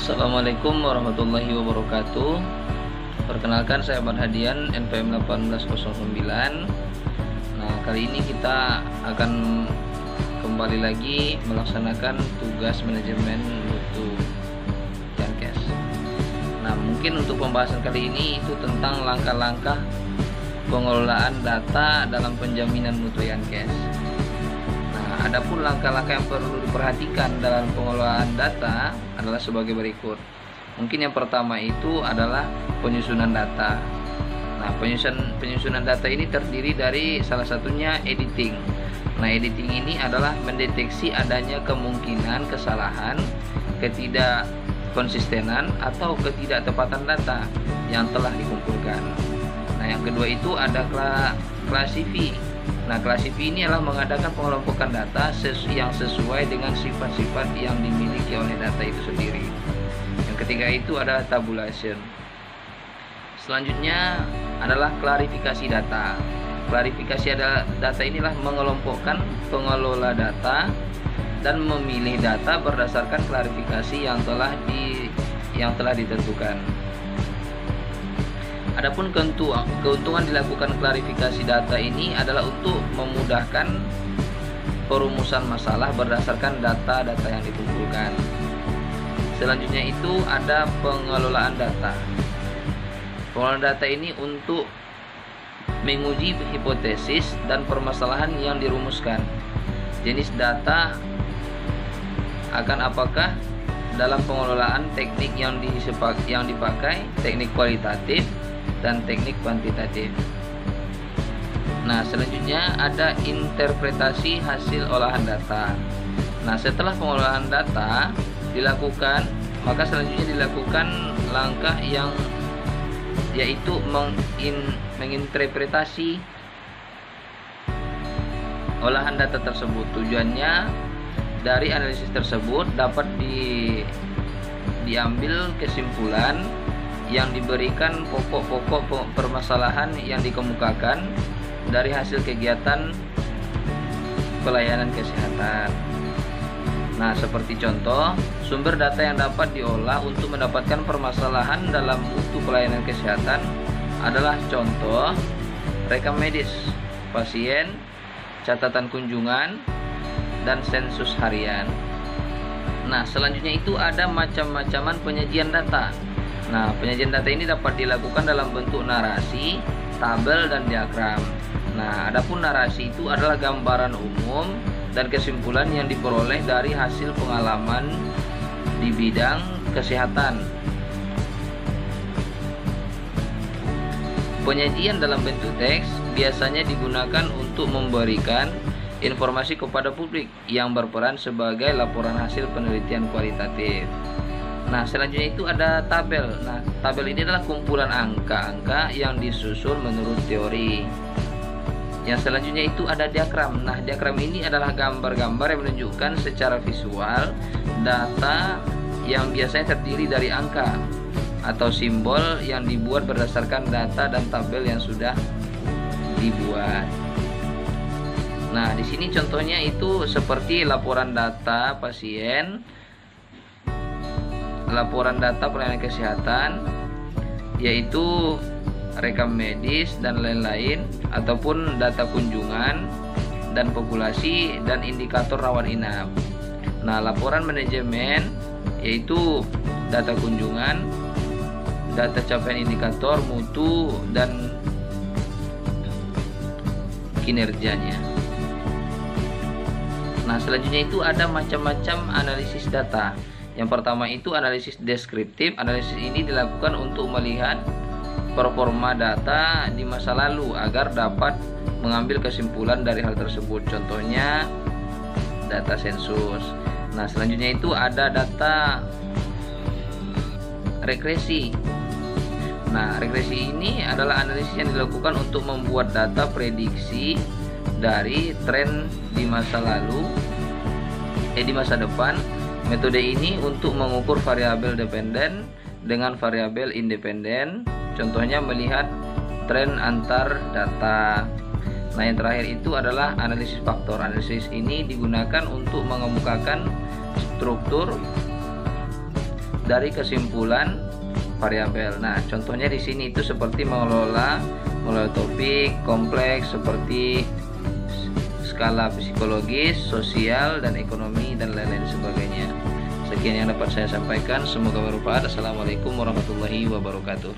Assalamualaikum warahmatullahi wabarakatuh. Perkenalkan, saya Hadian, NPM 1809. Nah, kali ini kita akan kembali lagi melaksanakan tugas manajemen mutu Yankes. Nah, mungkin untuk pembahasan kali ini itu tentang langkah-langkah pengelolaan data dalam penjaminan mutu Yankes. Nah, adapun langkah-langkah yang perlu diperhatikan dalam pengelolaan data adalah sebagai berikut. Mungkin yang pertama itu adalah penyusunan data. Nah, penyusunan data ini terdiri dari salah satunya editing. Nah, editing ini adalah mendeteksi adanya kemungkinan kesalahan, ketidakkonsistenan atau ketidaktepatan data yang telah dikumpulkan. Nah, yang kedua itu ada klasifi. Nah, klasifi ini adalah mengadakan pengelompokan data yang sesuai dengan sifat-sifat yang dimiliki oleh data itu sendiri. Yang ketiga itu ada tabulation. Selanjutnya adalah klarifikasi data. Klarifikasi data inilah mengelompokkan pengelola data dan memilih data berdasarkan klarifikasi yang telah ditentukan. Adapun keuntungan dilakukan klarifikasi data ini adalah untuk memudahkan perumusan masalah berdasarkan data-data yang dikumpulkan. Selanjutnya itu ada pengelolaan data. Pengelolaan data ini untuk menguji hipotesis dan permasalahan yang dirumuskan. Jenis data akan apakah dalam pengelolaan teknik yang dipakai, teknik kualitatif dan teknik kuantitatif. Nah, selanjutnya ada interpretasi hasil olahan data. Nah, setelah pengolahan data dilakukan, maka selanjutnya dilakukan langkah yang yaitu menginterpretasi olahan data tersebut. Tujuannya dari analisis tersebut dapat diambil kesimpulan yang diberikan pokok-pokok permasalahan yang dikemukakan dari hasil kegiatan pelayanan kesehatan. Nah, seperti contoh, sumber data yang dapat diolah untuk mendapatkan permasalahan dalam mutu pelayanan kesehatan adalah contoh rekam medis pasien, catatan kunjungan, dan sensus harian. Nah, selanjutnya itu ada macam-macaman penyajian data. Nah, penyajian data ini dapat dilakukan dalam bentuk narasi, tabel, dan diagram. Nah, adapun narasi itu adalah gambaran umum dan kesimpulan yang diperoleh dari hasil pengalaman di bidang kesehatan. Penyajian dalam bentuk teks biasanya digunakan untuk memberikan informasi kepada publik yang berperan sebagai laporan hasil penelitian kualitatif. Nah, selanjutnya itu ada tabel. Nah, tabel ini adalah kumpulan angka-angka yang disusun menurut teori. Yang selanjutnya itu ada diagram. Nah, diagram ini adalah gambar-gambar yang menunjukkan secara visual data yang biasanya terdiri dari angka atau simbol yang dibuat berdasarkan data dan tabel yang sudah dibuat. Nah, di sini contohnya itu seperti laporan data pasien, laporan data pelayanan kesehatan, yaitu rekam medis dan lain-lain, ataupun data kunjungan dan populasi dan indikator rawat inap. Nah, laporan manajemen yaitu data kunjungan, data capaian indikator mutu dan kinerjanya. Nah, selanjutnya itu ada macam-macam analisis data. Yang pertama itu analisis deskriptif. Analisis ini dilakukan untuk melihat performa data di masa lalu agar dapat mengambil kesimpulan dari hal tersebut. Contohnya data sensus. Nah, selanjutnya itu ada data regresi. Nah, regresi ini adalah analisis yang dilakukan untuk membuat data prediksi dari tren di masa lalu di masa depan. Metode ini untuk mengukur variabel dependen dengan variabel independen. Contohnya melihat tren antar data. Nah, yang terakhir itu adalah analisis faktor. Analisis ini digunakan untuk mengemukakan struktur dari kesimpulan variabel. Nah, contohnya di sini itu seperti mengelola topik kompleks seperti skala psikologis, sosial, dan ekonomi, dan lain-lain sebagainya. Sekian yang dapat saya sampaikan, semoga bermanfaat. Assalamualaikum warahmatullahi wabarakatuh.